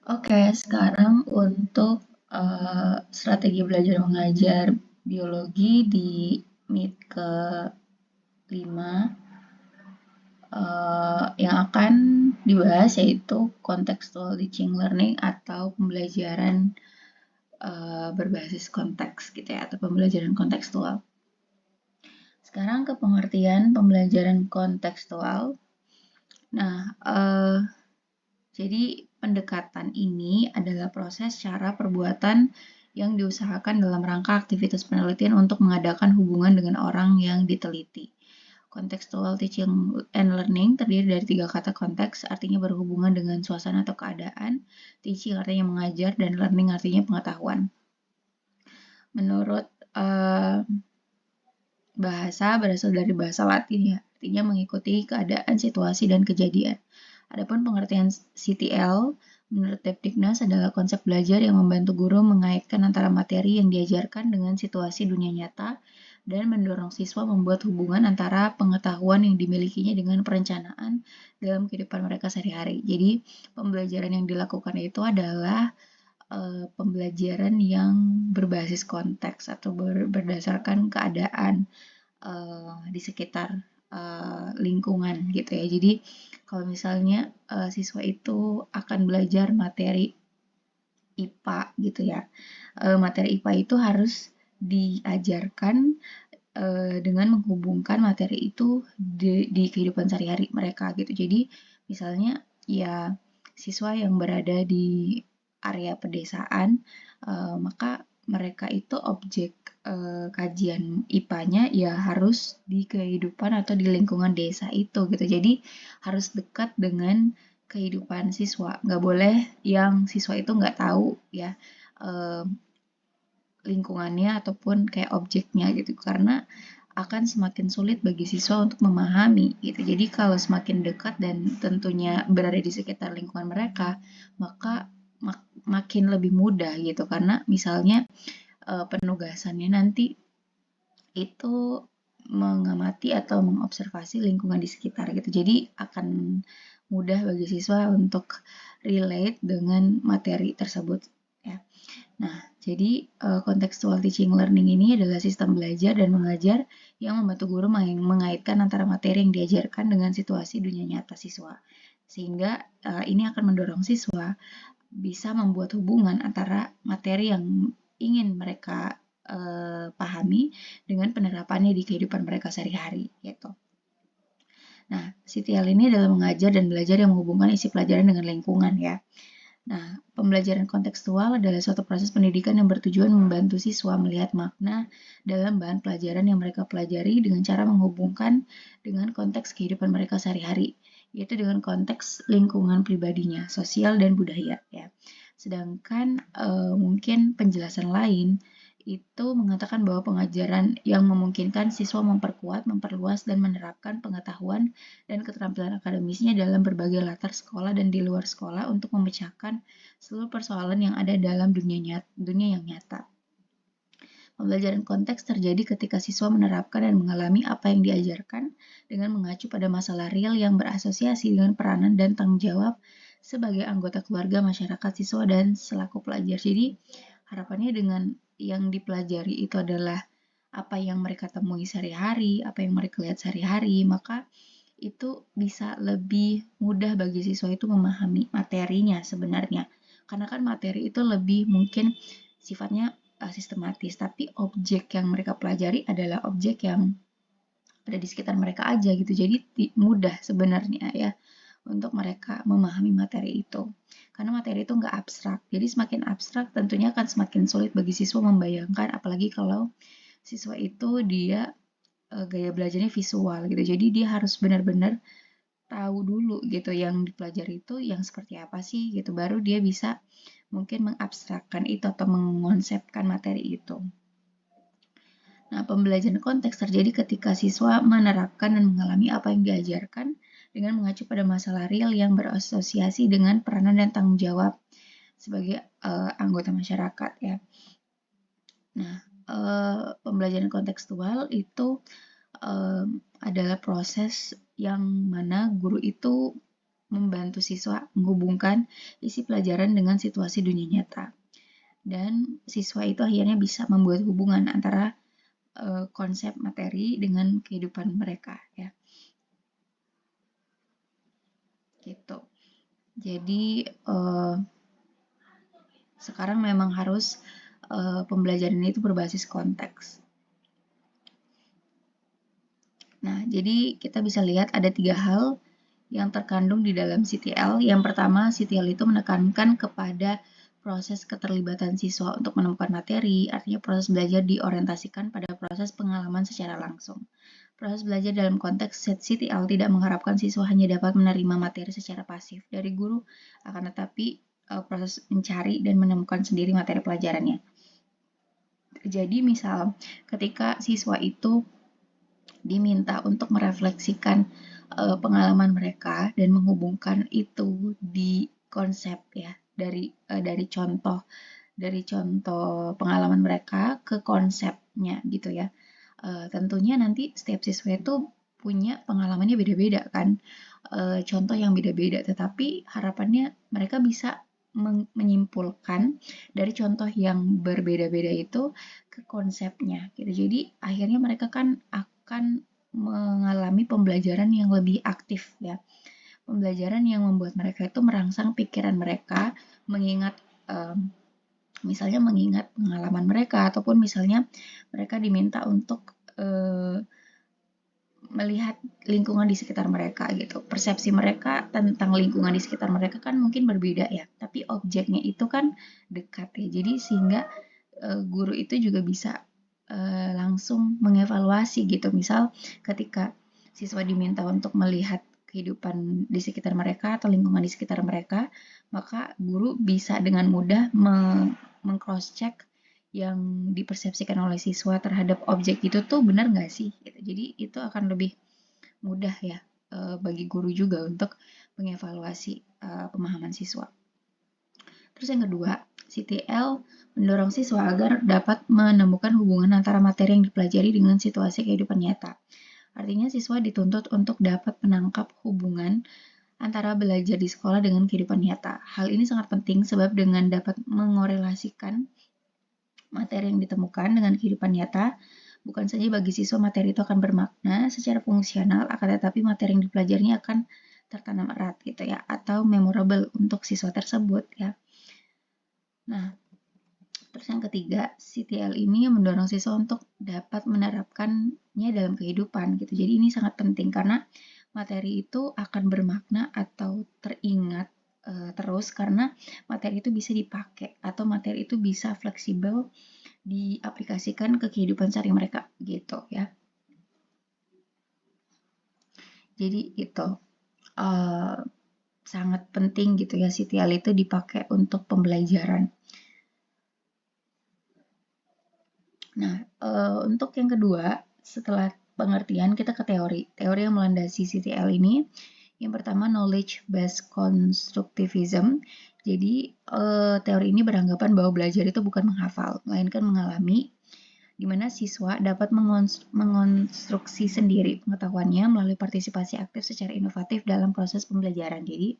Oke, sekarang untuk strategi belajar mengajar biologi di MIT ke-5 yang akan dibahas yaitu contextual teaching learning atau pembelajaran berbasis konteks gitu ya, atau pembelajaran kontekstual. Sekarang ke pengertian pembelajaran kontekstual. Nah, jadi pendekatan ini adalah proses cara perbuatan yang diusahakan dalam rangka aktivitas penelitian untuk mengadakan hubungan dengan orang yang diteliti. Contextual teaching and learning terdiri dari 3 kata konteks, artinya berhubungan dengan suasana atau keadaan, teaching artinya mengajar, dan learning artinya pengetahuan. Menurut bahasa berasal dari bahasa Latin ya, artinya mengikuti keadaan, situasi, dan kejadian. Adapun pengertian CTL, menurut Depdiknas adalah konsep belajar yang membantu guru mengaitkan antara materi yang diajarkan dengan situasi dunia nyata dan mendorong siswa membuat hubungan antara pengetahuan yang dimilikinya dengan perencanaan dalam kehidupan mereka sehari-hari. Jadi, pembelajaran yang dilakukan itu adalah pembelajaran yang berbasis konteks atau berdasarkan keadaan di sekitar lingkungan gitu ya. Jadi kalau misalnya siswa itu akan belajar materi IPA gitu ya, materi IPA itu harus diajarkan dengan menghubungkan materi itu di kehidupan sehari-hari mereka gitu. Jadi misalnya ya siswa yang berada di area pedesaan, maka mereka itu objek kajian IPA-nya ya harus di kehidupan atau di lingkungan desa itu gitu. Jadi harus dekat dengan kehidupan siswa. Nggak boleh yang siswa itu nggak tahu ya lingkungannya ataupun kayak objeknya gitu karena akan semakin sulit bagi siswa untuk memahami gitu. Jadi kalau semakin dekat dan tentunya berada di sekitar lingkungan mereka, maka makin lebih mudah gitu karena misalnya penugasannya nanti itu mengamati atau mengobservasi lingkungan di sekitar gitu. Jadi akan mudah bagi siswa untuk relate dengan materi tersebut ya. Nah, jadi contextual teaching learning ini adalah sistem belajar dan mengajar yang membantu guru mengaitkan antara materi yang diajarkan dengan situasi dunia nyata siswa. Sehingga ini akan mendorong siswa bisa membuat hubungan antara materi yang ingin mereka pahami dengan penerapannya di kehidupan mereka sehari-hari gitu. Nah, CTL ini adalah mengajar dan belajar yang menghubungkan isi pelajaran dengan lingkungan ya. Nah, pembelajaran kontekstual adalah suatu proses pendidikan yang bertujuan membantu siswa melihat makna dalam bahan pelajaran yang mereka pelajari dengan cara menghubungkan dengan konteks kehidupan mereka sehari-hari, yaitu dengan konteks lingkungan pribadinya, sosial dan budaya ya. Sedangkan mungkin penjelasan lain itu mengatakan bahwa pengajaran yang memungkinkan siswa memperkuat, memperluas, dan menerapkan pengetahuan dan keterampilan akademisnya dalam berbagai latar sekolah dan di luar sekolah untuk memecahkan seluruh persoalan yang ada dalam dunia yang nyata. Pembelajaran konteks terjadi ketika siswa menerapkan dan mengalami apa yang diajarkan dengan mengacu pada masalah real yang berasosiasi dengan peranan dan tanggung jawab sebagai anggota keluarga, masyarakat, siswa, dan selaku pelajar. Jadi harapannya dengan yang dipelajari itu adalah apa yang mereka temui sehari-hari, apa yang mereka lihat sehari-hari, maka itu bisa lebih mudah bagi siswa itu memahami materinya sebenarnya. Karena kan materi itu lebih mungkin sifatnya sistematis, tapi objek yang mereka pelajari adalah objek yang ada di sekitar mereka aja gitu. Jadi mudah sebenarnya ya untuk mereka memahami materi itu. Karena materi itu nggak abstrak. Jadi semakin abstrak tentunya akan semakin sulit bagi siswa membayangkan, apalagi kalau siswa itu dia gaya belajarnya visual gitu. Jadi dia harus benar-benar tahu dulu gitu yang dipelajari itu yang seperti apa sih gitu. Baru dia bisa mungkin mengabstrakkan itu atau mengonsepkan materi itu. Nah, pembelajaran konteks terjadi ketika siswa menerapkan dan mengalami apa yang diajarkan dengan mengacu pada masalah real yang berasosiasi dengan peranan dan tanggung jawab sebagai anggota masyarakat ya. Nah, pembelajaran kontekstual itu adalah proses yang mana guru itu membantu siswa menghubungkan isi pelajaran dengan situasi dunia nyata. Dan siswa itu akhirnya bisa membuat hubungan antara konsep materi dengan kehidupan mereka ya. Gitu. Jadi sekarang memang harus pembelajaran itu berbasis konteks. Nah, jadi kita bisa lihat ada 3 hal yang terkandung di dalam CTL. Yang pertama, CTL itu menekankan kepada proses keterlibatan siswa untuk menemukan materi, artinya proses belajar diorientasikan pada proses pengalaman secara langsung. Proses belajar dalam konteks CTL tidak mengharapkan siswa hanya dapat menerima materi secara pasif dari guru, akan tetapi proses mencari dan menemukan sendiri materi pelajarannya. Jadi misal ketika siswa itu diminta untuk merefleksikan pengalaman mereka dan menghubungkan itu di konsep ya dari contoh pengalaman mereka ke konsepnya gitu ya. Tentunya nanti setiap siswa itu punya pengalamannya beda-beda kan, contoh yang beda-beda, tetapi harapannya mereka bisa menyimpulkan dari contoh yang berbeda-beda itu ke konsepnya gitu. Jadi akhirnya mereka kan akan mengalami pembelajaran yang lebih aktif ya. Pembelajaran yang membuat mereka itu merangsang pikiran mereka, mengingat misalnya mengingat pengalaman mereka, ataupun misalnya mereka diminta untuk melihat lingkungan di sekitar mereka gitu. Persepsi mereka tentang lingkungan di sekitar mereka kan mungkin berbeda ya, tapi objeknya itu kan dekat ya. Jadi sehingga guru itu juga bisa langsung mengevaluasi gitu. Misal ketika siswa diminta untuk melihat kehidupan di sekitar mereka atau lingkungan di sekitar mereka, maka guru bisa dengan mudah meng-cross check yang dipersepsikan oleh siswa terhadap objek itu tuh benar nggak sih? Gitu. Jadi itu akan lebih mudah ya bagi guru juga untuk mengevaluasi pemahaman siswa. Terus yang kedua, CTL mendorong siswa agar dapat menemukan hubungan antara materi yang dipelajari dengan situasi kehidupan nyata. Artinya siswa dituntut untuk dapat menangkap hubungan antara belajar di sekolah dengan kehidupan nyata. Hal ini sangat penting sebab dengan dapat mengorelasikan materi yang ditemukan dengan kehidupan nyata, bukan saja bagi siswa materi itu akan bermakna secara fungsional, akan tetapi materi yang dipelajarinya akan tertanam erat gitu ya, atau memorable untuk siswa tersebut ya. Nah, terus yang ketiga, CTL ini mendorong siswa untuk dapat menerapkannya dalam kehidupan gitu. Jadi ini sangat penting karena materi itu akan bermakna atau teringat terus karena materi itu bisa dipakai atau materi itu bisa fleksibel diaplikasikan ke kehidupan sehari mereka gitu ya. Jadi itu sangat penting gitu ya, CTL itu dipakai untuk pembelajaran. Nah, untuk yang kedua, setelah pengertian kita ke teori. Teori yang melandasi CTL ini, yang pertama knowledge based constructivism. Jadi teori ini beranggapan bahwa belajar itu bukan menghafal, melainkan mengalami, di mana siswa dapat mengonstruksi sendiri pengetahuannya melalui partisipasi aktif secara inovatif dalam proses pembelajaran. Jadi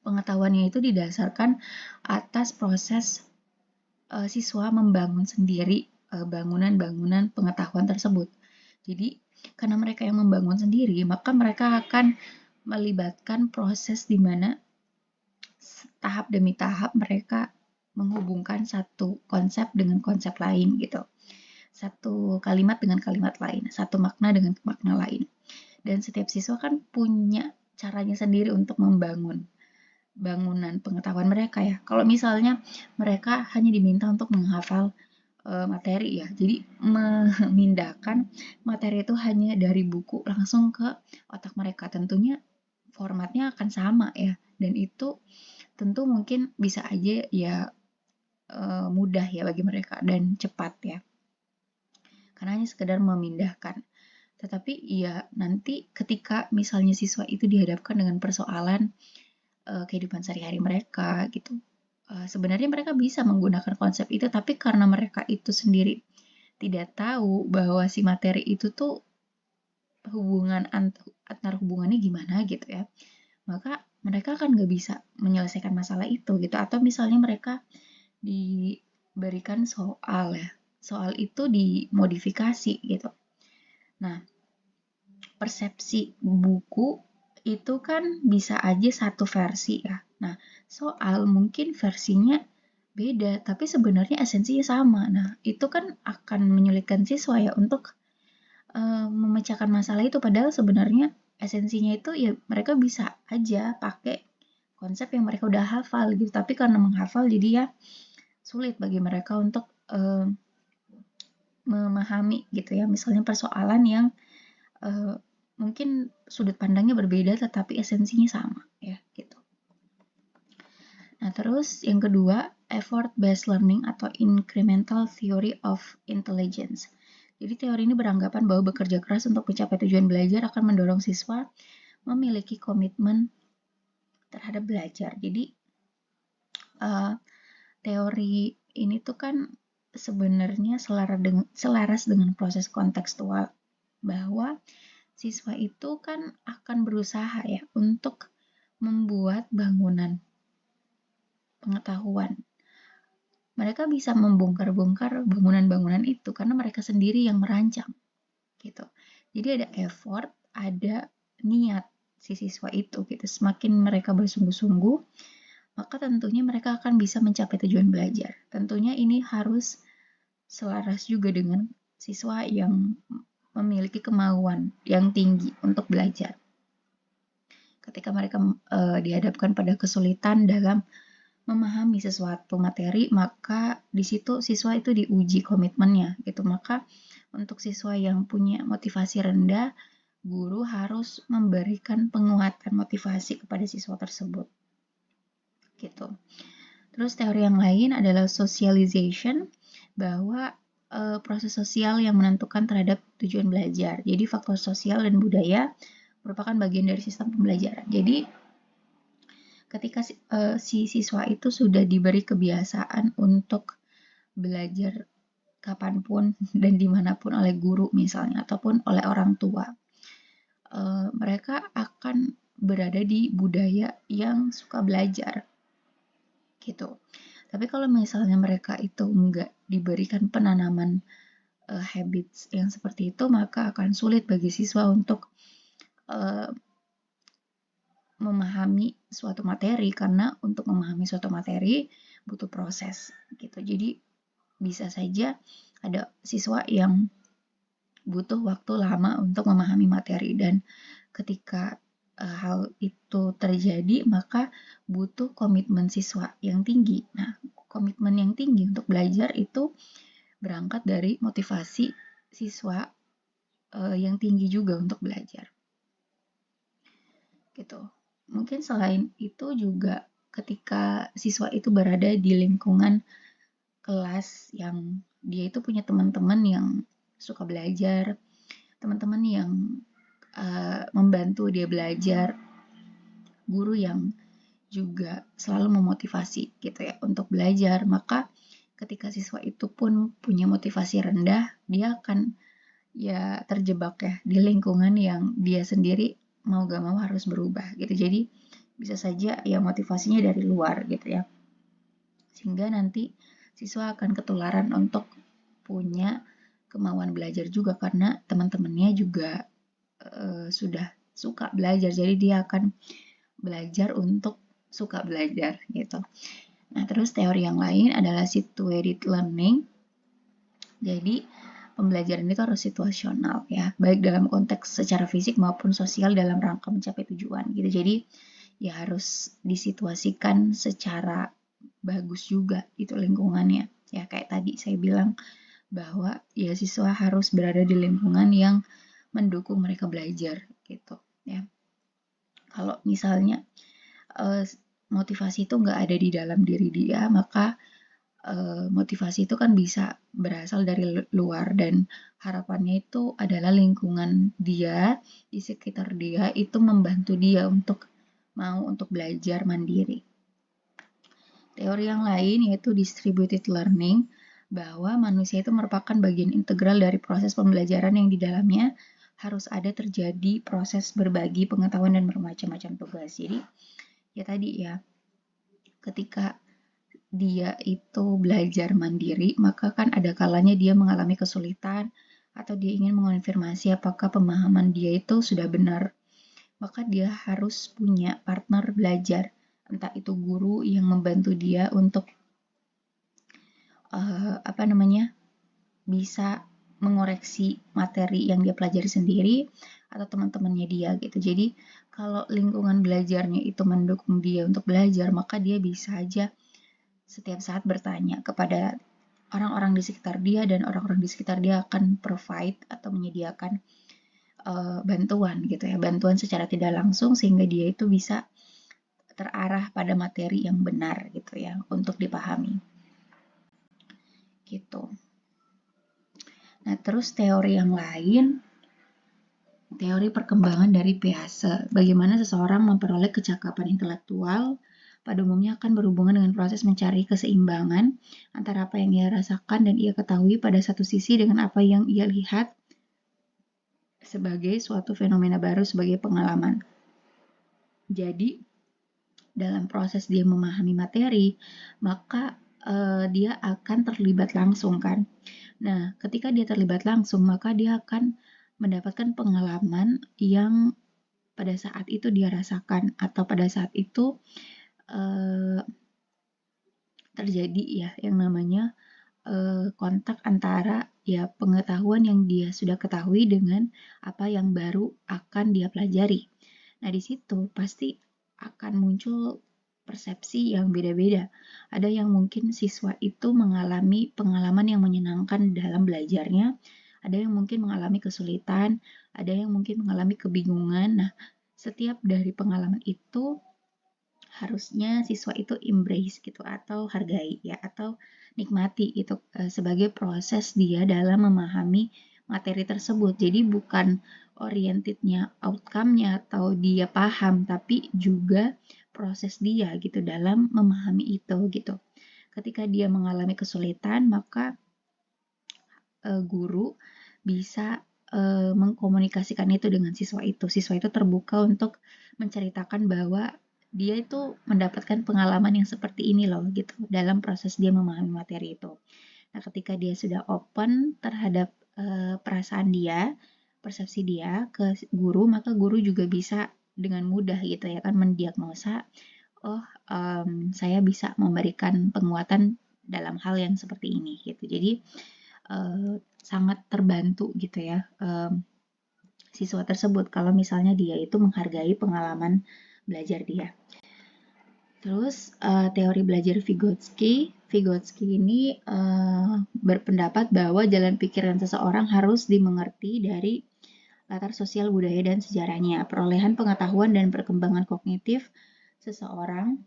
pengetahuannya itu didasarkan atas proses siswa membangun sendiri bangunan-bangunan pengetahuan tersebut. Jadi, karena mereka yang membangun sendiri, maka mereka akan melibatkan proses di mana tahap demi tahap mereka menghubungkan satu konsep dengan konsep lain gitu. Satu kalimat dengan kalimat lain, satu makna dengan makna lain. Dan setiap siswa kan punya caranya sendiri untuk membangun bangunan pengetahuan mereka ya. Kalau misalnya mereka hanya diminta untuk menghafal materi ya, jadi memindahkan materi itu hanya dari buku langsung ke otak mereka, tentunya formatnya akan sama ya, dan itu tentu mungkin bisa aja ya mudah ya bagi mereka dan cepat ya, karena hanya sekedar memindahkan. Tetapi ya nanti ketika misalnya siswa itu dihadapkan dengan persoalan kehidupan sehari-hari mereka gitu. Sebenarnya mereka bisa menggunakan konsep itu, tapi karena mereka itu sendiri tidak tahu bahwa si materi itu tuh antar hubungannya gimana gitu ya. maka mereka akan nggak bisa menyelesaikan masalah itu gitu. Atau misalnya mereka diberikan soal ya, soal itu dimodifikasi gitu. Nah, persepsi buku itu kan bisa aja satu versi ya. Nah, soal mungkin versinya beda, tapi sebenarnya esensinya sama. Nah, itu kan akan menyulitkan siswa ya untuk memecahkan masalah itu. Padahal sebenarnya esensinya itu ya mereka bisa aja pakai konsep yang mereka udah hafal gitu. Tapi karena menghafal jadi ya sulit bagi mereka untuk memahami gitu ya. Misalnya persoalan yang mungkin sudut pandangnya berbeda tetapi esensinya sama ya gitu. Nah, terus yang kedua, effort based learning atau incremental theory of intelligence. Jadi teori ini beranggapan bahwa bekerja keras untuk mencapai tujuan belajar akan mendorong siswa memiliki komitmen terhadap belajar. Jadi teori ini tuh kan sebenarnya selaras dengan proses kontekstual bahwa siswa itu kan akan berusaha ya untuk membuat bangunan pengetahuan. Mereka bisa membongkar-bongkar bangunan-bangunan itu karena mereka sendiri yang merancang gitu. Jadi ada effort, ada niat si siswa itu gitu. Semakin mereka bersungguh-sungguh, maka tentunya mereka akan bisa mencapai tujuan belajar. Tentunya ini harus selaras juga dengan siswa yang memiliki kemauan yang tinggi untuk belajar. Ketika mereka dihadapkan pada kesulitan dalam memahami sesuatu materi, maka di situ siswa itu diuji komitmennya gitu. Maka untuk siswa yang punya motivasi rendah, guru harus memberikan penguatan motivasi kepada siswa tersebut. Gitu. Terus teori yang lain adalah socialization, bahwa proses sosial yang menentukan terhadap tujuan belajar. Jadi faktor sosial dan budaya merupakan bagian dari sistem pembelajaran. Jadi ketika si siswa itu sudah diberi kebiasaan untuk belajar kapanpun dan dimanapun oleh guru misalnya ataupun oleh orang tua, mereka akan berada di budaya yang suka belajar gitu. Tapi kalau misalnya mereka itu enggak diberikan penanaman habits yang seperti itu, maka akan sulit bagi siswa untuk memahami suatu materi, karena untuk memahami suatu materi butuh proses gitu. Jadi bisa saja ada siswa yang butuh waktu lama untuk memahami materi, dan ketika hal itu terjadi maka butuh komitmen siswa yang tinggi. Nah, komitmen yang tinggi untuk belajar itu berangkat dari motivasi siswa yang tinggi juga untuk belajar. Gitu. Mungkin selain itu juga ketika siswa itu berada di lingkungan kelas yang dia itu punya teman-teman yang suka belajar, teman-teman yang membantu dia belajar, guru yang juga selalu memotivasi gitu ya untuk belajar, maka ketika siswa itu pun punya motivasi rendah, dia akan ya terjebak ya di lingkungan yang dia sendiri mau gak mau harus berubah gitu. Jadi bisa saja ya motivasinya dari luar gitu ya, sehingga nanti siswa akan ketularan untuk punya kemauan belajar juga karena teman-temannya juga sudah suka belajar, jadi dia akan belajar untuk suka belajar gitu. Nah, terus teori yang lain adalah situated learning. Jadi pembelajaran itu harus situasional ya, baik dalam konteks secara fisik maupun sosial dalam rangka mencapai tujuan gitu. Jadi ya harus disituasikan secara bagus juga itu lingkungannya. Ya kayak tadi saya bilang bahwa ya siswa harus berada di lingkungan yang mendukung mereka belajar gitu ya. Kalau misalnya motivasi itu nggak ada di dalam diri dia, maka motivasi itu kan bisa berasal dari luar, dan harapannya itu adalah lingkungan dia, di sekitar dia itu membantu dia untuk mau untuk belajar mandiri. Teori yang lain yaitu distributed learning, bahwa manusia itu merupakan bagian integral dari proses pembelajaran yang di dalamnya harus ada terjadi proses berbagi pengetahuan dan bermacam-macam tugas. Jadi ya tadi ya, ketika dia itu belajar mandiri, maka kan ada kalanya dia mengalami kesulitan atau dia ingin mengonfirmasi apakah pemahaman dia itu sudah benar. Maka dia harus punya partner belajar, entah itu guru yang membantu dia untuk bisa mengoreksi materi yang dia pelajari sendiri atau teman-temannya dia gitu. Jadi kalau lingkungan belajarnya itu mendukung dia untuk belajar, maka dia bisa aja setiap saat bertanya kepada orang-orang di sekitar dia, dan orang-orang di sekitar dia akan provide atau menyediakan bantuan gitu ya, bantuan secara tidak langsung sehingga dia itu bisa terarah pada materi yang benar gitu ya untuk dipahami gitu. Nah, terus teori yang lain, teori perkembangan dari Peirce, bagaimana seseorang memperoleh kecakapan intelektual pada umumnya akan berhubungan dengan proses mencari keseimbangan antara apa yang ia rasakan dan ia ketahui pada satu sisi dengan apa yang ia lihat sebagai suatu fenomena baru, sebagai pengalaman. Jadi, dalam proses dia memahami materi, maka dia akan terlibat langsung kan. Nah, ketika dia terlibat langsung, maka dia akan mendapatkan pengalaman yang pada saat itu dia rasakan atau pada saat itu terjadi ya yang namanya kontak antara ya pengetahuan yang dia sudah ketahui dengan apa yang baru akan dia pelajari. Nah, di situ pasti akan muncul persepsi yang beda-beda. Ada yang mungkin siswa itu mengalami pengalaman yang menyenangkan dalam belajarnya, ada yang mungkin mengalami kesulitan, ada yang mungkin mengalami kebingungan. Nah, setiap dari pengalaman itu harusnya siswa itu embrace gitu atau hargai ya atau nikmati itu sebagai proses dia dalam memahami materi tersebut. Jadi bukan orientednya outcome-nya atau dia paham, tapi juga proses dia gitu dalam memahami itu gitu. Ketika dia mengalami kesulitan, maka guru bisa mengkomunikasikan itu dengan siswa itu. Siswa itu terbuka untuk menceritakan bahwa dia itu mendapatkan pengalaman yang seperti ini loh gitu dalam proses dia memahami materi itu. Nah, ketika dia sudah open terhadap perasaan dia, persepsi dia ke guru, maka guru juga bisa dengan mudah gitu ya kan mendiagnosa, oh saya bisa memberikan penguatan dalam hal yang seperti ini gitu. Jadi sangat terbantu gitu ya siswa tersebut kalau misalnya dia itu menghargai pengalaman belajar dia. Terus teori belajar Vygotsky ini berpendapat bahwa jalan pikiran seseorang harus dimengerti dari latar sosial budaya dan sejarahnya. Perolehan pengetahuan dan perkembangan kognitif seseorang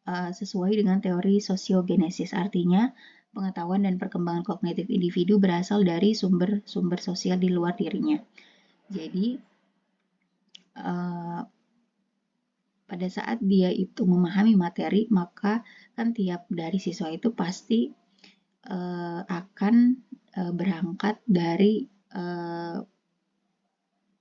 sesuai dengan teori sosiogenesis, artinya pengetahuan dan perkembangan kognitif individu berasal dari sumber-sumber sosial di luar dirinya. Jadi pada saat dia itu memahami materi, maka kan tiap dari siswa itu pasti akan berangkat dari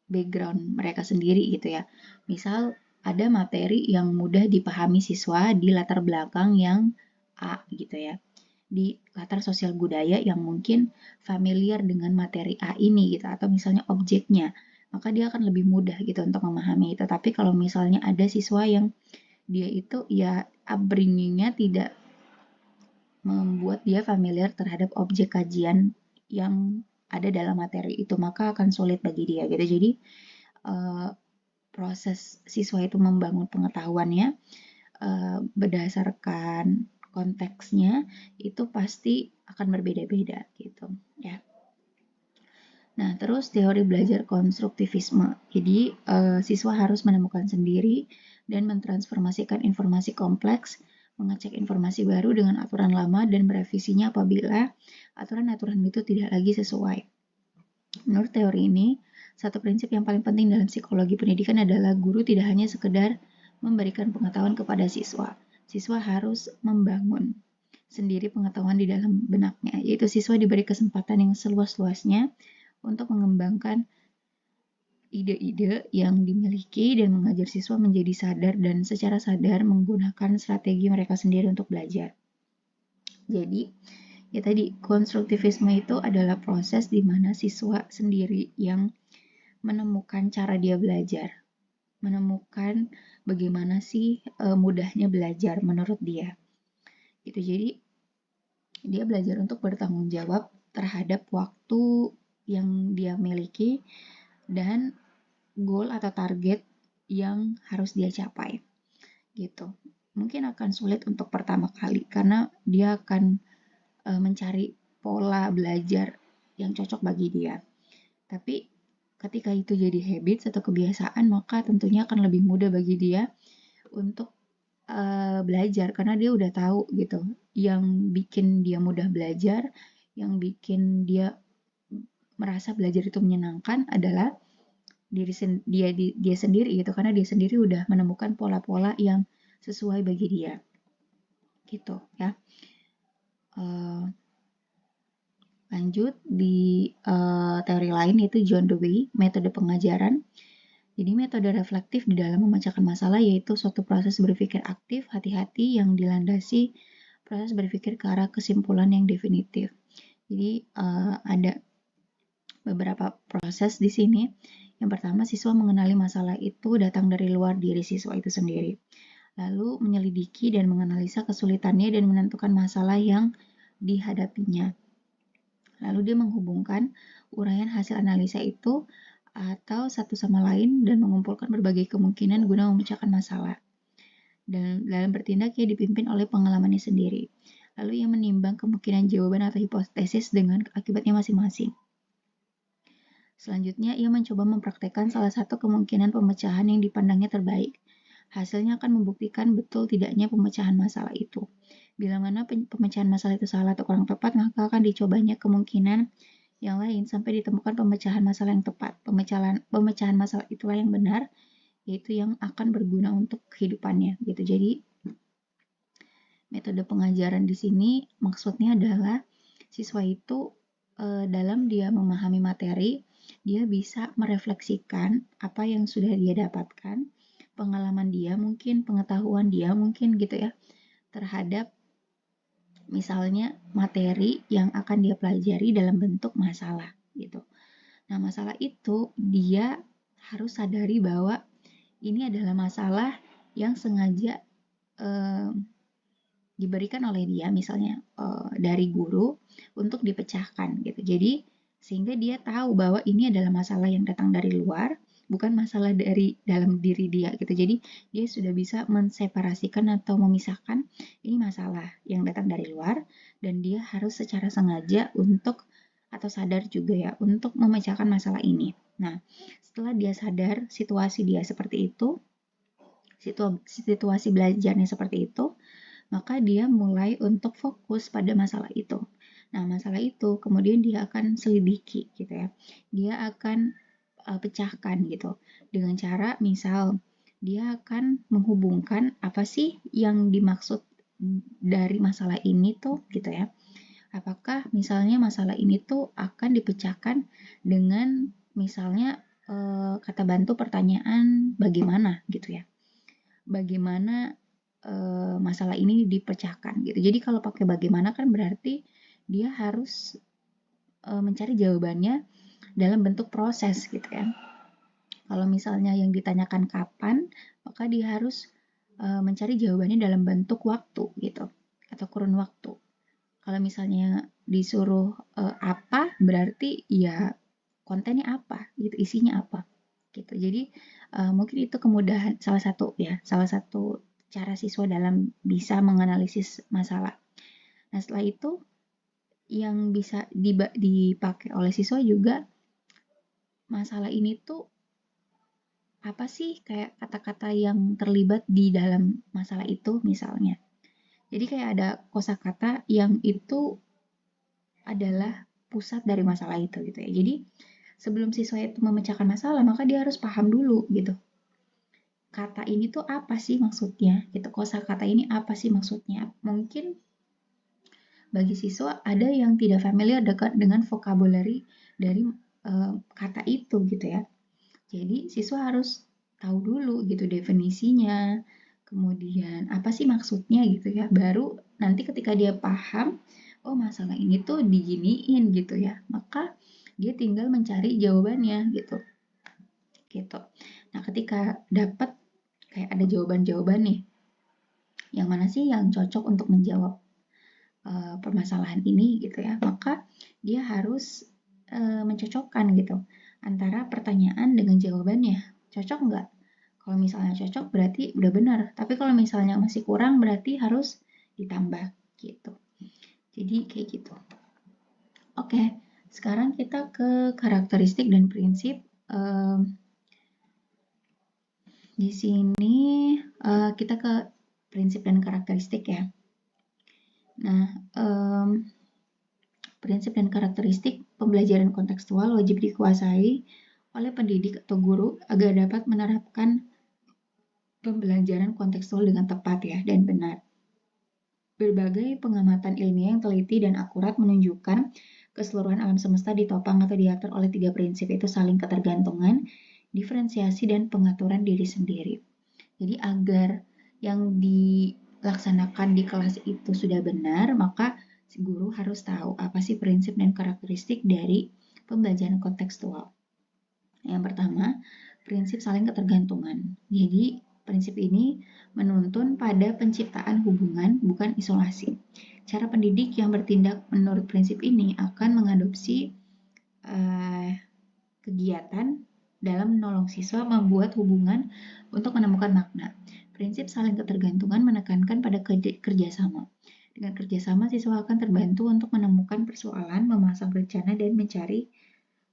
background mereka sendiri gitu ya. Misal ada materi yang mudah dipahami siswa di latar belakang yang A gitu ya. Di latar sosial budaya yang mungkin familiar dengan materi A ini gitu, atau misalnya objeknya, maka dia akan lebih mudah gitu untuk memahami itu. Tapi kalau misalnya ada siswa yang dia itu ya upbringingnya tidak membuat dia familiar terhadap objek kajian yang ada dalam materi itu, maka akan sulit bagi dia gitu. Jadi proses siswa itu membangun pengetahuannya berdasarkan konteksnya itu pasti akan berbeda-beda gitu ya. Nah, terus teori belajar konstruktivisme. Jadi siswa harus menemukan sendiri dan mentransformasikan informasi kompleks, mengecek informasi baru dengan aturan lama dan merevisinya apabila aturan-aturan itu tidak lagi sesuai. Menurut teori ini, satu prinsip yang paling penting dalam psikologi pendidikan adalah guru tidak hanya sekedar memberikan pengetahuan kepada siswa. Siswa harus membangun sendiri pengetahuan di dalam benaknya, yaitu siswa diberi kesempatan yang seluas-luasnya untuk mengembangkan ide-ide yang dimiliki dan mengajar siswa menjadi sadar dan secara sadar menggunakan strategi mereka sendiri untuk belajar. Jadi, ya tadi, konstruktivisme itu adalah proses di mana siswa sendiri yang menemukan cara dia belajar, menemukan bagaimana sih mudahnya belajar menurut dia. Gitu. Jadi, dia belajar untuk bertanggung jawab terhadap waktu yang dia miliki dan goal atau target yang harus dia capai. Gitu. Mungkin akan sulit untuk pertama kali karena dia akan mencari pola belajar yang cocok bagi dia. Tapi ketika itu jadi habit atau kebiasaan, maka tentunya akan lebih mudah bagi dia untuk belajar karena dia udah tahu gitu. Yang bikin dia mudah belajar, yang bikin dia merasa belajar itu menyenangkan adalah dia sendiri gitu, karena dia sendiri udah menemukan pola-pola yang sesuai bagi dia. Gitu ya. Lanjut di teori lain yaitu John Dewey, metode pengajaran. Jadi metode reflektif di dalam memecahkan masalah yaitu suatu proses berpikir aktif, hati-hati yang dilandasi proses berpikir ke arah kesimpulan yang definitif. Jadi ada beberapa proses di sini. Yang pertama, siswa mengenali masalah itu datang dari luar diri siswa itu sendiri. Lalu menyelidiki dan menganalisa kesulitannya dan menentukan masalah yang dihadapinya. Lalu dia menghubungkan uraian hasil analisa itu atau satu sama lain dan mengumpulkan berbagai kemungkinan guna memecahkan masalah. Dan dalam bertindak ia dipimpin oleh pengalamannya sendiri. Lalu ia menimbang kemungkinan jawaban atau hipotesis dengan akibatnya masing-masing. Selanjutnya, ia mencoba mempraktekkan salah satu kemungkinan pemecahan yang dipandangnya terbaik. Hasilnya akan membuktikan betul tidaknya pemecahan masalah itu. Bila mana pemecahan masalah itu salah atau kurang tepat, maka akan dicobanya kemungkinan yang lain sampai ditemukan pemecahan masalah yang tepat. Pemecahan masalah itulah yang benar, yaitu yang akan berguna untuk kehidupannya. Gitu. Jadi, metode pengajaran di sini maksudnya adalah siswa itu dalam dia memahami materi, dia bisa merefleksikan apa yang sudah dia dapatkan, pengalaman dia mungkin, pengetahuan dia mungkin gitu ya, terhadap misalnya materi yang akan dia pelajari dalam bentuk masalah gitu. Nah, masalah itu dia harus sadari bahwa ini adalah masalah yang sengaja diberikan oleh dia misalnya dari guru untuk dipecahkan gitu. Jadi sehingga dia tahu bahwa ini adalah masalah yang datang dari luar, bukan masalah dari dalam diri dia gitu. Jadi dia sudah bisa menseparasikan atau memisahkan ini masalah yang datang dari luar dan dia harus secara sengaja untuk atau sadar juga ya untuk memecahkan masalah ini. Nah, setelah dia sadar situasi dia seperti itu, situasi belajarnya seperti itu, maka dia mulai untuk fokus pada masalah itu. Nah, masalah itu kemudian dia akan selidiki gitu ya. Dia akan pecahkan gitu. Dengan cara misal dia akan menghubungkan apa sih yang dimaksud dari masalah ini tuh gitu ya. Apakah misalnya masalah ini tuh akan dipecahkan dengan misalnya kata bantu pertanyaan bagaimana gitu ya. Bagaimana masalah ini dipecahkan gitu. Jadi kalau pakai bagaimana kan berarti dia harus mencari jawabannya dalam bentuk proses gitu ya. Kalau misalnya yang ditanyakan kapan, maka dia harus mencari jawabannya dalam bentuk waktu gitu atau kurun waktu. Kalau misalnya disuruh apa, berarti ya kontennya apa gitu, isinya apa gitu. Jadi mungkin itu kemudahan salah satu cara siswa dalam bisa menganalisis masalah. Nah, setelah itu yang bisa dipakai oleh siswa juga masalah ini tuh apa sih kayak kata-kata yang terlibat di dalam masalah itu misalnya. Jadi kayak ada kosakata yang itu adalah pusat dari masalah itu gitu ya. Jadi sebelum siswa itu memecahkan masalah, maka dia harus paham dulu gitu. Kata ini tuh apa sih maksudnya? Gitu. Kosakata ini apa sih maksudnya? Mungkin bagi siswa ada yang tidak familiar dengan vocabulary dari kata itu gitu ya. Jadi siswa harus tahu dulu gitu definisinya, kemudian apa sih maksudnya gitu ya. Baru nanti ketika dia paham, oh masalah ini tuh diginiin gitu ya, maka dia tinggal mencari jawabannya gitu. Gitu. Nah, ketika dapat kayak ada jawaban-jawaban nih, yang mana sih yang cocok untuk menjawab permasalahan ini gitu ya, maka dia harus mencocokkan gitu antara pertanyaan dengan jawabannya. Cocok nggak? Kalau misalnya cocok berarti udah benar, tapi kalau misalnya masih kurang berarti harus ditambah gitu. Jadi kayak gitu. Oke, sekarang kita ke karakteristik dan prinsip. Di sini kita ke prinsip dan karakteristik ya. Nah, prinsip dan karakteristik pembelajaran kontekstual wajib dikuasai oleh pendidik atau guru agar dapat menerapkan pembelajaran kontekstual dengan tepat ya dan benar. Berbagai pengamatan ilmiah yang teliti dan akurat menunjukkan keseluruhan alam semesta ditopang atau diatur oleh 3 prinsip, itu saling ketergantungan, diferensiasi, dan pengaturan diri sendiri. Jadi agar yang dilaksanakan di kelas itu sudah benar, maka si guru harus tahu apa sih prinsip dan karakteristik dari pembelajaran kontekstual. Yang pertama, prinsip saling ketergantungan. Jadi prinsip ini menuntun pada penciptaan hubungan, bukan isolasi. Cara pendidik yang bertindak menurut prinsip ini akan mengadopsi kegiatan dalam menolong siswa membuat hubungan untuk menemukan makna. Prinsip saling ketergantungan menekankan pada kerjasama. Dengan kerjasama, siswa akan terbantu untuk menemukan persoalan, memasang rencana, dan mencari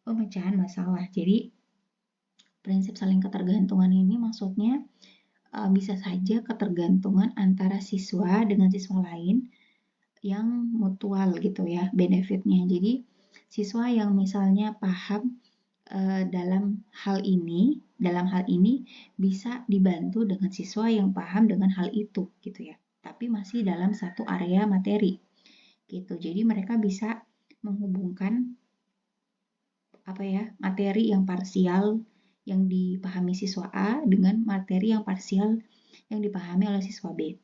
pemecahan masalah. Jadi, prinsip saling ketergantungan ini maksudnya bisa saja ketergantungan antara siswa dengan siswa lain yang mutual gitu ya, benefitnya. Jadi, siswa yang misalnya paham dalam hal ini bisa dibantu dengan siswa yang paham dengan hal itu gitu ya. Tapi masih dalam satu area materi gitu. Jadi mereka bisa menghubungkan materi yang parsial yang dipahami siswa A dengan materi yang parsial yang dipahami oleh siswa B.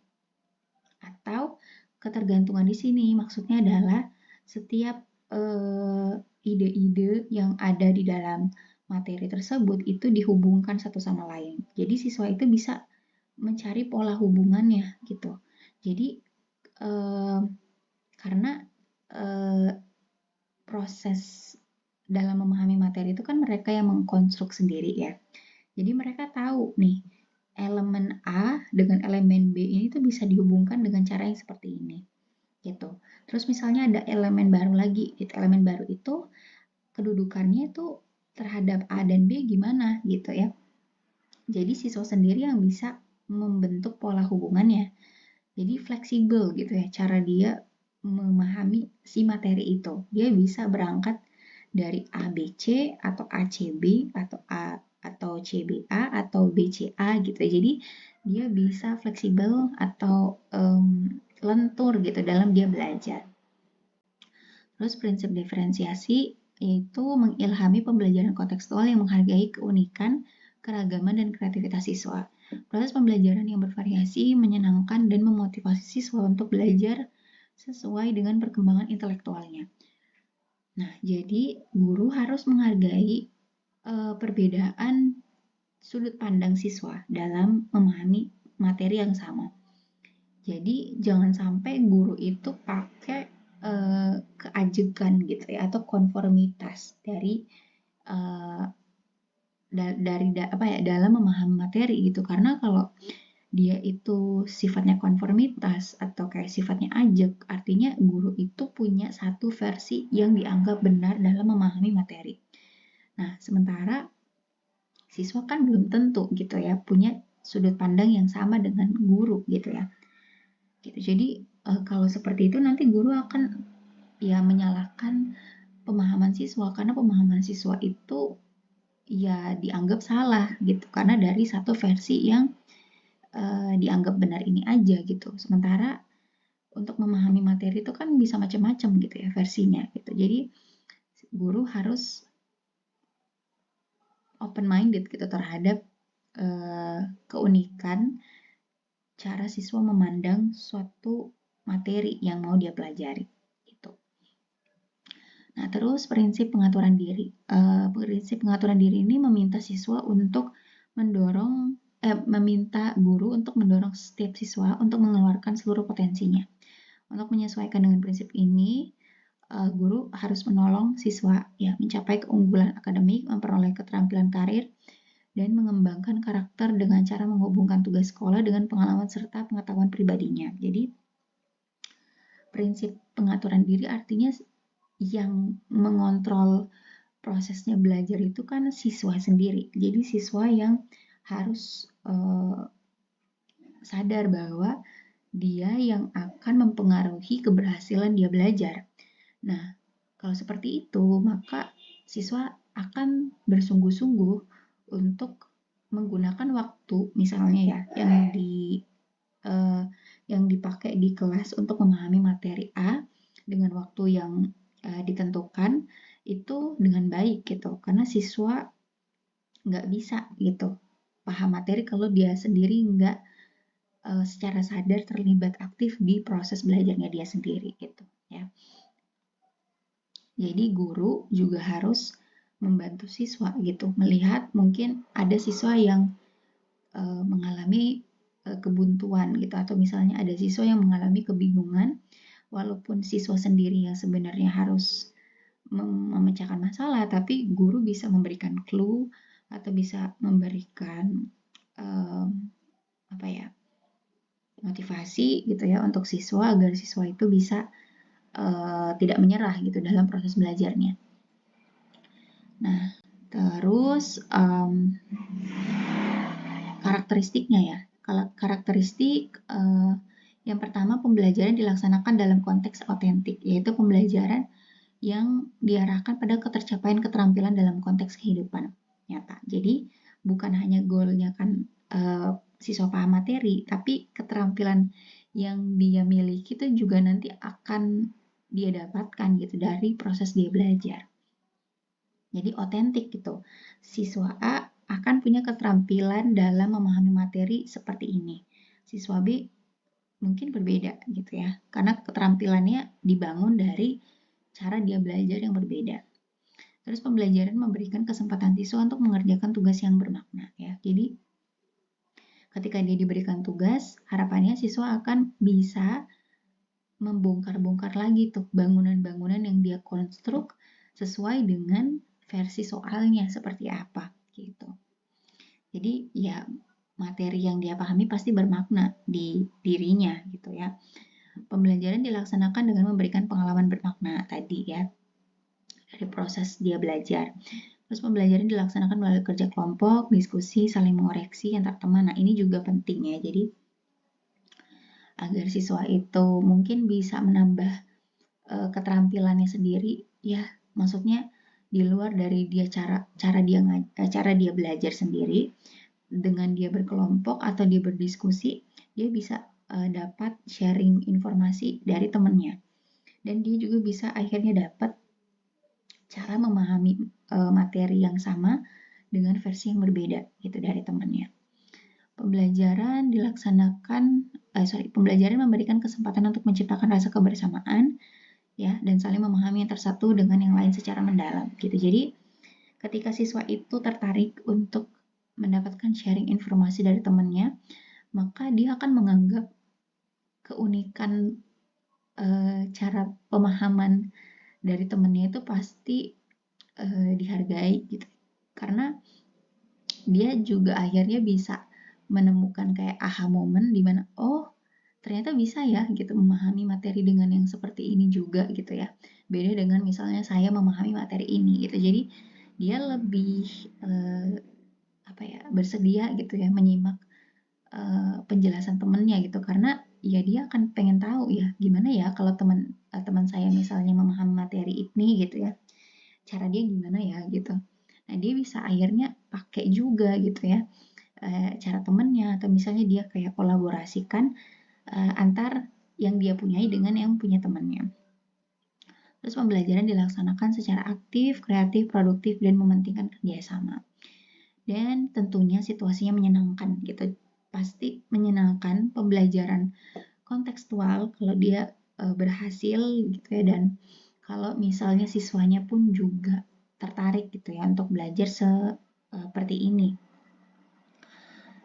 Atau ketergantungan di sini maksudnya adalah setiap ide-ide yang ada di dalam materi tersebut itu dihubungkan satu sama lain. Jadi siswa itu bisa mencari pola hubungannya gitu. Jadi karena proses dalam memahami materi itu kan mereka yang mengkonstruk sendiri ya. Jadi mereka tahu nih elemen A dengan elemen B ini tuh bisa dihubungkan dengan cara yang seperti ini gitu. Terus misalnya ada elemen baru lagi, elemen baru itu kedudukannya itu terhadap A dan B gimana gitu ya. Jadi siswa sendiri yang bisa membentuk pola hubungannya. Jadi fleksibel gitu ya cara dia memahami si materi itu. Dia bisa berangkat dari ABC atau ACB atau CBA atau BCA gitu. Jadi dia bisa fleksibel atau lentur gitu dalam dia belajar. Terus prinsip diferensiasi yaitu mengilhami pembelajaran kontekstual yang menghargai keunikan, keragaman, dan kreativitas siswa. Proses pembelajaran yang bervariasi, menyenangkan, dan memotivasi siswa untuk belajar sesuai dengan perkembangan intelektualnya. Nah, jadi guru harus menghargai perbedaan sudut pandang siswa dalam memahami materi yang sama. Jadi jangan sampai guru itu pakai keajegan gitu ya atau konformitas dari dalam memahami materi gitu. Karena kalau dia itu sifatnya konformitas atau kayak sifatnya ajeg, artinya guru itu punya satu versi yang dianggap benar dalam memahami materi. Nah, sementara siswa kan belum tentu gitu ya punya sudut pandang yang sama dengan guru gitu ya. Gitu. Jadi kalau seperti itu nanti guru akan ya menyalahkan pemahaman siswa karena pemahaman siswa itu ya dianggap salah gitu karena dari satu versi yang dianggap benar ini aja gitu. Sementara untuk memahami materi itu kan bisa macam-macam gitu ya versinya gitu. Jadi guru harus open minded gitu terhadap keunikan cara siswa memandang suatu materi yang mau dia pelajari gitu. Nah, terus prinsip pengaturan diri. Prinsip pengaturan diri ini meminta siswa untuk meminta guru untuk mendorong setiap siswa untuk mengeluarkan seluruh potensinya. Untuk menyesuaikan dengan prinsip ini, guru harus menolong siswa ya mencapai keunggulan akademik, memperoleh keterampilan karir, dan mengembangkan karakter dengan cara menghubungkan tugas sekolah dengan pengalaman serta pengetahuan pribadinya. Jadi, prinsip pengaturan diri artinya yang mengontrol prosesnya belajar itu kan siswa sendiri. Jadi siswa yang harus sadar bahwa dia yang akan mempengaruhi keberhasilan dia belajar. Nah, kalau seperti itu, maka siswa akan bersungguh-sungguh untuk menggunakan waktu, misalnya ya, yang dipakai di kelas untuk memahami materi A dengan waktu yang ditentukan itu dengan baik gitu, karena siswa nggak bisa gitu paham materi kalau dia sendiri nggak secara sadar terlibat aktif di proses belajarnya dia sendiri gitu ya. Jadi guru juga harus membantu siswa gitu, melihat mungkin ada siswa yang mengalami kebuntuan gitu, atau misalnya ada siswa yang mengalami kebingungan, walaupun siswa sendiri yang sebenarnya harus memecahkan masalah, tapi guru bisa memberikan clue atau bisa memberikan motivasi gitu ya untuk siswa agar siswa itu bisa tidak menyerah gitu dalam proses belajarnya. Nah, terus karakteristiknya ya. Kalau karakteristik yang pertama, pembelajaran dilaksanakan dalam konteks otentik, yaitu pembelajaran yang diarahkan pada ketercapaian keterampilan dalam konteks kehidupan nyata. Jadi bukan hanya goalnya kan siswa paham materi, tapi keterampilan yang dia miliki itu juga nanti akan dia dapatkan gitu dari proses dia belajar. Jadi otentik gitu. Siswa A akan punya keterampilan dalam memahami materi seperti ini. Siswa B mungkin berbeda gitu ya, karena keterampilannya dibangun dari cara dia belajar yang berbeda. Terus pembelajaran memberikan kesempatan siswa untuk mengerjakan tugas yang bermakna ya. Jadi ketika dia diberikan tugas, harapannya siswa akan bisa membongkar-bongkar lagi tuh bangunan-bangunan yang dia konstruk sesuai dengan versi soalnya seperti apa gitu. Jadi ya materi yang dia pahami pasti bermakna di dirinya gitu ya. Pembelajaran dilaksanakan dengan memberikan pengalaman bermakna tadi ya, dari proses dia belajar. Terus pembelajaran dilaksanakan melalui kerja kelompok, diskusi, saling mengoreksi antar teman. Nah, ini juga penting ya. Jadi agar siswa itu mungkin bisa menambah keterampilannya sendiri ya, maksudnya di luar dari dia cara dia belajar sendiri, dengan dia berkelompok atau dia berdiskusi, dia bisa dapat sharing informasi dari temannya, dan dia juga bisa akhirnya dapat cara memahami materi yang sama dengan versi yang berbeda gitu dari temannya. Pembelajaran memberikan kesempatan untuk menciptakan rasa kebersamaan ya, dan saling memahami yang satu dengan yang lain secara mendalam gitu. Jadi ketika siswa itu tertarik untuk mendapatkan sharing informasi dari temannya, maka dia akan menganggap keunikan cara pemahaman dari temannya itu pasti dihargai gitu, karena dia juga akhirnya bisa menemukan kayak aha moment di mana oh ternyata bisa ya gitu memahami materi dengan yang seperti ini juga gitu ya, beda dengan misalnya saya memahami materi ini gitu. Jadi dia lebih bersedia gitu ya menyimak penjelasan temennya gitu, karena ya dia akan pengen tahu ya gimana ya kalau teman saya misalnya memahami materi ini gitu ya, cara dia gimana ya gitu. Nah dia bisa akhirnya pakai juga gitu ya cara temennya, atau misalnya dia kayak kolaborasikan antar yang dia punyai dengan yang punya temannya. Terus pembelajaran dilaksanakan secara aktif, kreatif, produktif, dan mementingkan kerjasama. dan tentunya situasinya menyenangkan gitu. Pasti menyenangkan pembelajaran kontekstual kalau dia berhasil gitu ya, dan kalau misalnya siswanya pun juga tertarik gitu ya untuk belajar seperti ini.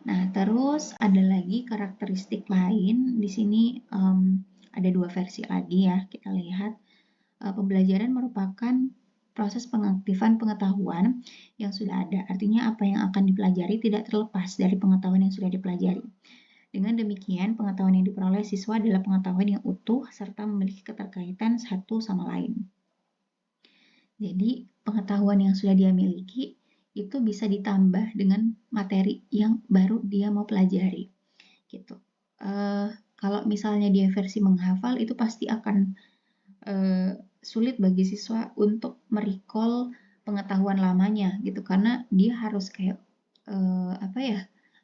Nah, terus ada lagi karakteristik lain di sini, ada 2 versi lagi ya, kita lihat. Pembelajaran merupakan proses pengaktifan pengetahuan yang sudah ada. Artinya apa yang akan dipelajari tidak terlepas dari pengetahuan yang sudah dipelajari. Dengan demikian, pengetahuan yang diperoleh siswa adalah pengetahuan yang utuh serta memiliki keterkaitan satu sama lain. Jadi, pengetahuan yang sudah dia miliki itu bisa ditambah dengan materi yang baru dia mau pelajari. Gitu. Kalau misalnya dia versi menghafal, itu pasti akan sulit bagi siswa untuk merecall pengetahuan lamanya gitu, karena dia harus kayak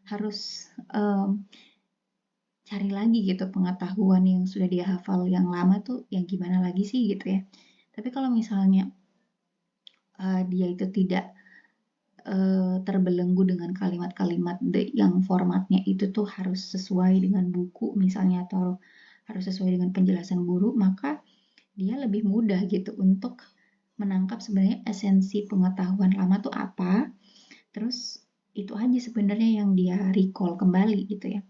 harus cari lagi gitu pengetahuan yang sudah dia hafal yang lama tuh yang gimana lagi sih gitu ya. Tapi kalau misalnya dia itu tidak terbelenggu dengan kalimat-kalimat yang formatnya itu tuh harus sesuai dengan buku misalnya, atau harus sesuai dengan penjelasan guru, maka dia lebih mudah gitu untuk menangkap sebenarnya esensi pengetahuan lama tuh apa, terus itu aja sebenarnya yang dia recall kembali gitu ya.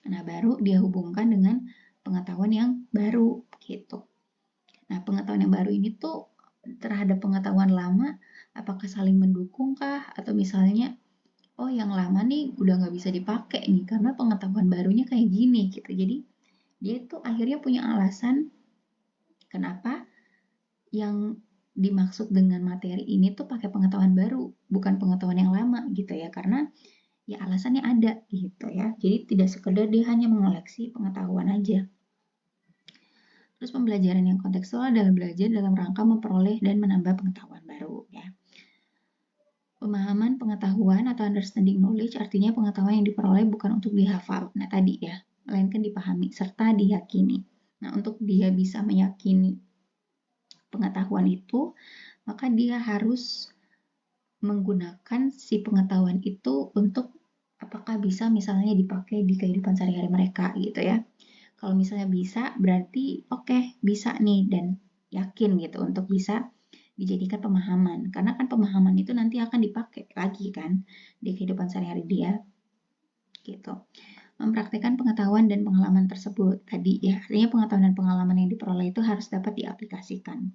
Nah, baru dia hubungkan dengan pengetahuan yang baru gitu. Nah, pengetahuan yang baru ini tuh terhadap pengetahuan lama apakah saling mendukung kah? Atau misalnya, oh yang lama nih udah nggak bisa dipakai nih karena pengetahuan barunya kayak gini gitu. Jadi dia tuh akhirnya punya alasan kenapa yang dimaksud dengan materi ini tuh pakai pengetahuan baru, bukan pengetahuan yang lama gitu ya, karena ya alasannya ada gitu ya. Jadi tidak sekedar dia hanya mengoleksi pengetahuan aja. Terus pembelajaran yang kontekstual adalah belajar dalam rangka memperoleh dan menambah pengetahuan baru ya. Pemahaman pengetahuan atau understanding knowledge artinya pengetahuan yang diperoleh bukan untuk dihafal. Nah tadi ya, melainkan dipahami serta diyakini. Nah untuk dia bisa meyakini pengetahuan itu, maka dia harus menggunakan si pengetahuan itu untuk apakah bisa misalnya dipakai di kehidupan sehari-hari mereka gitu ya. Kalau misalnya bisa, berarti oke, bisa nih dan yakin gitu untuk bisa dijadikan pemahaman. Karena kan pemahaman itu nanti akan dipakai lagi kan di kehidupan sehari-hari dia. Gitu. Mempraktikkan pengetahuan dan pengalaman tersebut tadi ya. Artinya pengetahuan dan pengalaman yang diperoleh itu harus dapat diaplikasikan.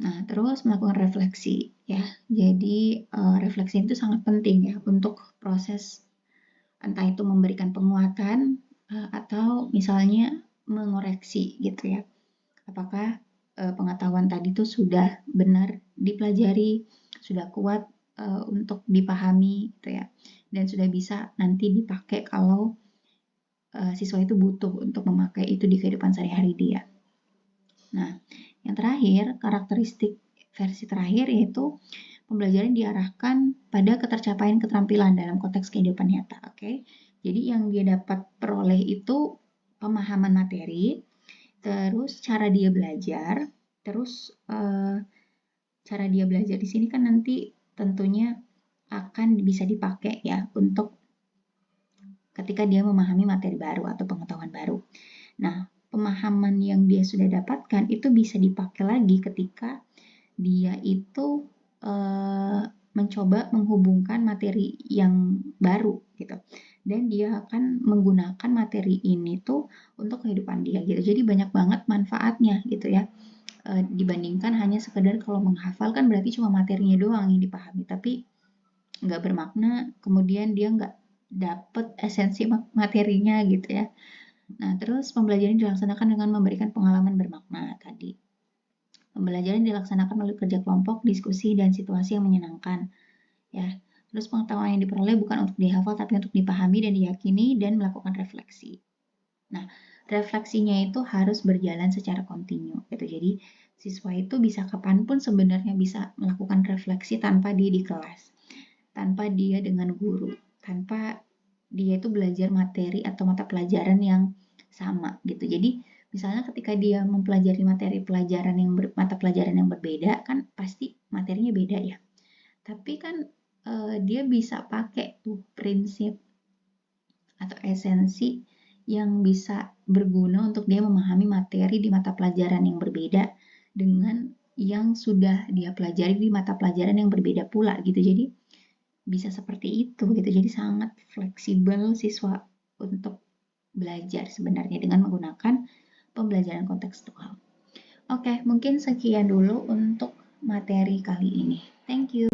Nah, terus melakukan refleksi ya. Jadi refleksi itu sangat penting ya untuk proses entah itu memberikan penguatan atau misalnya mengoreksi gitu ya. Apakah pengetahuan tadi itu sudah benar dipelajari, sudah kuat untuk dipahami gitu ya. Dan sudah bisa nanti dipakai kalau siswa itu butuh untuk memakai itu di kehidupan sehari-hari dia. Nah, yang terakhir, karakteristik versi terakhir yaitu pembelajaran diarahkan pada ketercapaian keterampilan dalam konteks kehidupan nyata. Oke, jadi yang dia dapat peroleh itu pemahaman materi, terus cara dia belajar, terus cara dia belajar di sini kan nanti tentunya akan bisa dipakai ya untuk ketika dia memahami materi baru atau pengetahuan baru. Nah, pemahaman yang dia sudah dapatkan itu bisa dipakai lagi ketika dia itu mencoba menghubungkan materi yang baru gitu, dan dia akan menggunakan materi ini tuh untuk kehidupan dia gitu. Jadi banyak banget manfaatnya gitu ya, dibandingkan hanya sekedar kalau menghafal kan berarti cuma materinya doang yang dipahami tapi nggak bermakna, kemudian dia nggak dapet esensi materinya gitu ya. Nah, terus pembelajaran dilaksanakan dengan memberikan pengalaman bermakna tadi. Pembelajaran dilaksanakan melalui kerja kelompok, diskusi, dan situasi yang menyenangkan. Ya, terus pengetahuan yang diperoleh bukan untuk dihafal, tapi untuk dipahami dan diyakini dan melakukan refleksi. Nah, refleksinya itu harus berjalan secara kontinu. Gitu. Jadi, siswa itu bisa kapanpun sebenarnya bisa melakukan refleksi tanpa dia di kelas, tanpa dia dengan guru, tanpa dia itu belajar materi atau mata pelajaran yang sama gitu. Jadi misalnya ketika dia mempelajari materi pelajaran yang mata pelajaran yang berbeda kan pasti materinya beda ya. Tapi kan dia bisa pakai tuh prinsip atau esensi yang bisa berguna untuk dia memahami materi di mata pelajaran yang berbeda dengan yang sudah dia pelajari di mata pelajaran yang berbeda pula gitu. Jadi bisa seperti itu gitu. Jadi sangat fleksibel siswa untuk belajar sebenarnya dengan menggunakan pembelajaran kontekstual. Oke, mungkin sekian dulu untuk materi kali ini. Thank you.